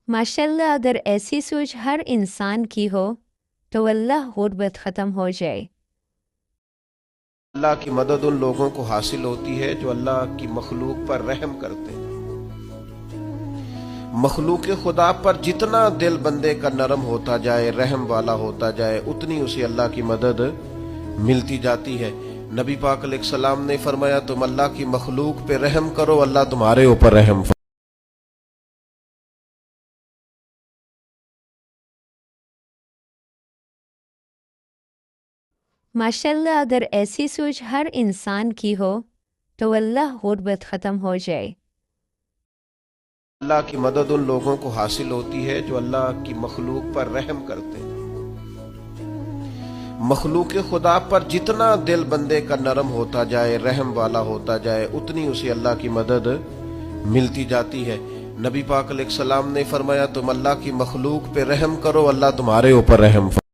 ماشاءاللہ اگر ایسی سوچ ہر انسان کی ہو تو اللہ غربت ختم ہو جائے۔ اللہ کی مدد ان لوگوں کو حاصل ہوتی ہے جو اللہ کی مخلوق پر رحم کرتے ہیں۔ مخلوق خدا پر جتنا دل بندے کا نرم ہوتا جائے، رحم والا ہوتا جائے، اتنی اسے اللہ کی مدد ملتی جاتی ہے۔ نبی پاک علیہ السلام نے فرمایا تم اللہ کی مخلوق پہ رحم کرو، اللہ تمہارے اوپر رحم فرمائے۔ ماشاءاللہ اگر ایسی سوچ ہر انسان کی ہو تو اللہ غربت ختم ہو جائے۔ اللہ کی مدد ان لوگوں کو حاصل ہوتی ہے جو اللہ کی مخلوق پر رحم کرتے ہیں۔ مخلوق خدا پر جتنا دل بندے کا نرم ہوتا جائے، رحم والا ہوتا جائے، اتنی اسے اللہ کی مدد ملتی جاتی ہے۔ نبی پاک علیہ السلام نے فرمایا تم اللہ کی مخلوق پہ رحم کرو، اللہ تمہارے اوپر رحم فرمائے۔